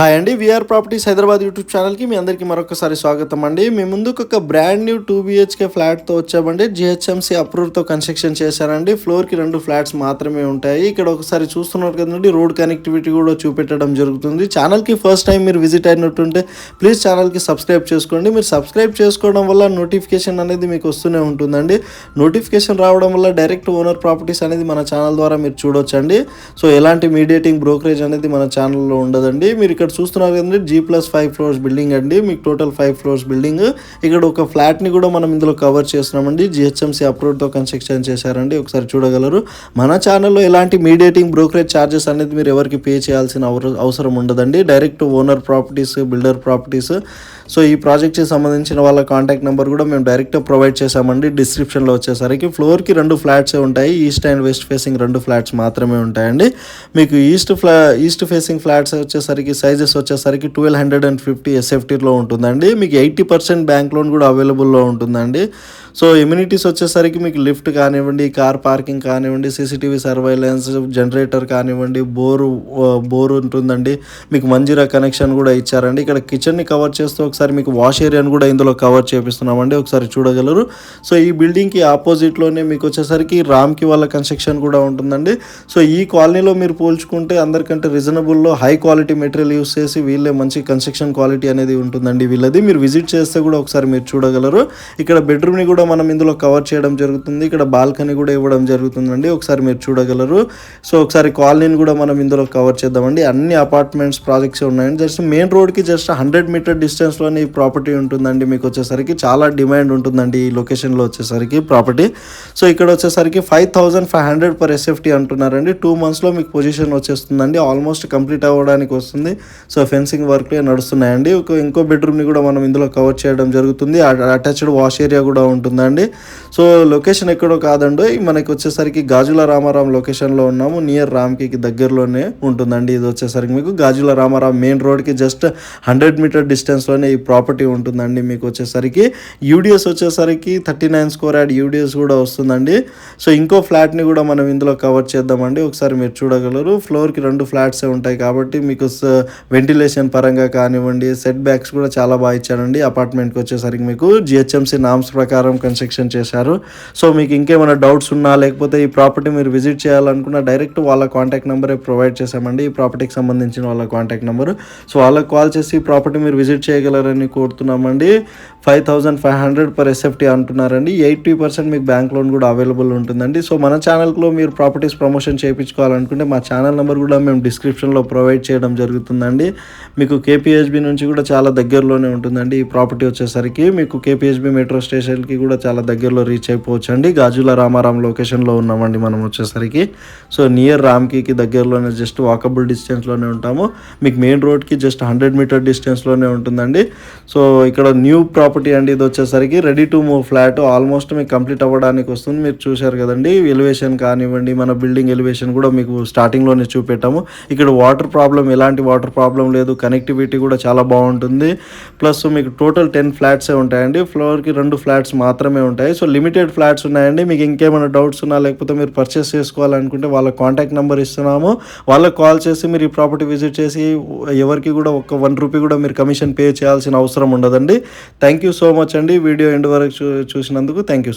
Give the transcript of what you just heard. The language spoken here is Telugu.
హాయ్ అండి. వీఆర్ ప్రాపర్టీస్ హైదరాబాద్ యూట్యూబ్ ఛానల్కి మీ అందరికీ మరొకసారి స్వాగతం అండి. మీ ముందుకు ఒక బ్రాండ్ న్యూ 2 BHK ఫ్లాట్తో వచ్చామండి. జిహెచ్ఎంసీ అప్రూవ్తో కన్స్ట్రక్షన్ చేశారండి. ఫ్లోర్కి 2 ఫ్లాట్స్ మాత్రమే ఉంటాయి. ఇక్కడ ఒకసారి చూస్తున్నారు కదండి, రోడ్ కనెక్టివిటీ కూడా చూపెట్టడం జరుగుతుంది. ఛానల్కి ఫస్ట్ టైం మీరు విజిట్ అయినట్టుంటే ప్లీజ్ ఛానల్కి సబ్స్క్రైబ్ చేసుకోండి. మీరు సబ్స్క్రైబ్ చేసుకోవడం వల్ల నోటిఫికేషన్ అనేది మీకు వస్తూనే ఉంటుందండి. నోటిఫికేషన్ రావడం వల్ల డైరెక్ట్ ఓనర్ ప్రాపర్టీస్ అనేది మన ఛానల్ ద్వారా మీరు చూడొచ్చండి. సో ఎలాంటి మీడియేటింగ్ బ్రోకరేజ్ అనేది మన ఛానల్లో ఉండదండి. మీరు ఇక్కడ చూస్తున్నారు కదండి, G+5 ఫ్లోర్స్ బిల్డింగ్ అండి. మీకు టోటల్ 5 ఫ్లోర్స్ బిల్డింగ్. ఇక్కడ ఒక ఫ్లాట్ని కూడా మనం ఇందులో కవర్ చేస్తున్నామండి. జిహెచ్ఎంసీ అప్రూవ్డ్తో కన్స్ట్రక్షన్ చేశారండి. ఒకసారి చూడగలరు. మన ఛానల్లో ఎలాంటి మీడియేటింగ్ బ్రోకరేజ్ ఛార్జెస్ అనేది మీరు ఎవరికి పే చేయాల్సిన అవసరం ఉండదండి. Direct owner properties, builder properties. So ఈ ప్రాజెక్ట్కి సంబంధించిన వాళ్ళ కాంటాక్ట్ నెంబర్ కూడా మేము డైరెక్ట్ ప్రొవైడ్ చేసామండి. డిస్క్రిప్షన్లో వచ్చేసరికి ఫ్లోర్కి 2 ఫ్లాట్సే ఉంటాయి. East and west facing 2 flats మాత్రమే ఉంటాయండి. మీకు ఈస్ట్ ఫేసింగ్ ఫ్లాట్స్ వచ్చేసరికి సైజెస్ వచ్చేసరికి 1250 SFTలో ఉంటుందండి. మీకు 80% బ్యాంక్ లోన్ కూడా అవైలబుల్లో ఉంటుందండి. సో ఎమ్యూనిటీస్ వచ్చేసరికి మీకు లిఫ్ట్ కానివ్వండి, కార్ పార్కింగ్ కానివ్వండి, CCTV సర్వైలెన్స్, జనరేటర్ కానివ్వండి, బోరు ఉంటుందండి. మీకు మంజీరా కనెక్షన్ కూడా ఇచ్చారండి. ఇక్కడ కిచెన్ని కవర్ చేస్తూ ఒకసారి మీకు వాష్ ఏరియాను కూడా ఇందులో కవర్ చేపిస్తున్నామండి. ఒకసారి చూడగలరు. సో ఈ బిల్డింగ్కి ఆపోజిట్లోనే మీకు వచ్చేసరికి రామ్కి వాళ్ళ కన్స్ట్రక్షన్ కూడా ఉంటుందండి. సో ఈ కాలనీలో మీరు పోల్చుకుంటే అందరికంటే రీజనబుల్లో హై క్వాలిటీ మెటీరియల్ యూస్ చేసి వీళ్ళే మంచి కన్స్ట్రక్షన్ క్వాలిటీ అనేది ఉంటుందండి వీళ్ళది. మీరు విజిట్ చేస్తే కూడా ఒకసారి మీరు చూడగలరు. ఇక్కడ బెడ్రూమ్ని కూడా మనం ఇందులో కవర్ చేయడం జరుగుతుంది. ఇక్కడ బాల్కనీ కూడా ఇవ్వడం జరుగుతుందండి. ఒకసారి మీరు చూడగలరు. సో ఒకసారి కాలనీని కూడా మనం ఇందులో కవర్ చేద్దామండి. అన్ని అపార్ట్మెంట్స్ ప్రాజెక్ట్స్ ఉన్నాయండి. జస్ట్ మెయిన్ రోడ్కి జస్ట్ 100 మీటర్ డిస్టెన్స్లోనే ఈ ప్రాపర్టీ ఉంటుందండి. మీకు వచ్చేసరికి చాలా డిమాండ్ ఉంటుందండి ఈ లొకేషన్లో వచ్చేసరికి ప్రాపర్టీ. సో ఇక్కడ వచ్చేసరికి 5500 per SFT అంటున్నారండి. 2 monthsలో మీకు పొజిషన్ వచ్చేస్తుందండి. ఆల్మోస్ట్ కంప్లీట్ అవ్వడానికి వస్తుంది. సో ఫెన్సింగ్ వర్క్లే నడుస్తున్నాయండి. ఇంకో బెడ్రూమ్ని కూడా మనం ఇందులో కవర్ చేయడం జరుగుతుంది. అటాచ్డ్ వాష్ ఏరియా కూడా ఉంటుందండి. సో లొకేషన్ ఎక్కడో కాదండి, మనకి వచ్చేసరికి గాజుల రామారాం లొకేషన్లో ఉన్నాము. నియర్ రామ్కి దగ్గరలోనే ఉంటుందండి. ఇది వచ్చేసరికి మీకు గాజుల రామారాం మెయిన్ రోడ్కి జస్ట్ 100 మీటర్ డిస్టెన్స్లోనే ఈ ప్రాపర్టీ ఉంటుందండి. మీకు వచ్చేసరికి యూడిఎస్ వచ్చేసరికి 39 square yard యూడిఎస్ కూడా వస్తుందండి. సో ఇంకో ఫ్లాట్ని కూడా మనం ఇందులో కవర్ చేద్దామండి. ఒకసారి మీరు చూడగలరు. ఫ్లోర్కి 2 ఫ్లాట్సే ఉంటాయి కాబట్టి మీకు వెంటిలేషన్ పరంగా కానివ్వండి, సెట్ బ్యాక్స్ కూడా చాలా బాగా ఇచ్చారండి. అపార్ట్మెంట్కి వచ్చేసరికి మీకు GHMC నామ్స్ ప్రకారం కన్స్ట్రక్షన్ చేశారు. సో మీకు ఇంకేమైనా డౌట్స్ ఉన్నా లేకపోతే ఈ ప్రాపర్టీ మీరు విజిట్ చేయాలనుకున్నా డైరెక్ట్ వాళ్ళ కాంటాక్ట్ నెంబరే ప్రొవైడ్ చేశామండి. ఈ ప్రాపర్టీకి సంబంధించిన వాళ్ళ కాంటాక్ట్ నెంబరు. సో వాళ్ళకి కాల్ చేసి ఈ ప్రాపర్టీ మీరు విజిట్ చేయగలరని కోరుతున్నామండి. 5500 per SFT అంటున్నారండి. 80% మీకు బ్యాంక్ లోన్ కూడా అవైలబుల్ ఉంటుందండి. సో మన ఛానల్లో మీరు ప్రాపర్టీస్ ప్రమోషన్ చేయించుకోవాలనుకుంటే మా ఛానల్ నెంబర్ కూడా మేము డిస్క్రిప్షన్లో ప్రొవైడ్ చేయడం జరుగుతుందండి. మీకు KPHB నుంచి కూడా చాలా దగ్గరలోనే ఉంటుందండి ఈ ప్రాపర్టీ వచ్చేసరికి. మీకు KPHB మెట్రో స్టేషన్కి కూడా చాలా దగ్గరలో రీచ్ అయిపోవచ్చు అండి. గాజుల రామారాం లొకేషన్లో ఉన్నామండి మనం వచ్చేసరికి. సో నియర్ రామ్కి దగ్గరలోనే జస్ట్ వాకబుల్ డిస్టెన్స్లోనే ఉంటాము. మీకు మెయిన్ రోడ్కి జస్ట్ 100 మీటర్ డిస్టెన్స్లోనే ఉంటుందండి. సో ఇక్కడ న్యూ ప్రాపర్టీ అండి. ఇది వచ్చేసరికి ready to move flat. Almost మీకు కంప్లీట్ అవ్వడానికి వస్తుంది. మీరు చూశారు కదండి, ఎలివేషన్ కానివ్వండి, మన బిల్డింగ్ ఎలివేషన్ కూడా మీకు స్టార్టింగ్లోనే చూపెట్టాము. ఇక్కడ వాటర్ ప్రాబ్లం, ఎలాంటి వాటర్ ప్రాబ్లం లేదు. కనెక్టివిటీ కూడా చాలా బాగుంటుంది. ప్లస్ మీకు టోటల్ 10 ఫ్లాట్సే ఉంటాయండి. ఫ్లోర్కి 2 ఫ్లాట్స్ మాత్రమే ఉంటాయి. సో లిమిటెడ్ ఫ్లాట్స్ ఉన్నాయండి. మీకు ఇంకేమైనా డౌట్స్ ఉన్నా లేకపోతే మీరు పర్చేస్ చేసుకోవాలనుకుంటే వాళ్ళ కాంటాక్ట్ నెంబర్ ఇస్తున్నాము. వాళ్ళకి కాల్ చేసి మీరు ఈ ప్రాపర్టీ విజిట్ చేసి ఎవరికి కూడా ఒక్క 1 రూపీ కూడా మీరు కమిషన్ పే చేయాల్సిన అవసరం ఉండదండి. థ్యాంక్ యూ సో మచ్ అండి. వీడియో ఎండ్ వరకు చూసినందుకు థ్యాంక్ యూ.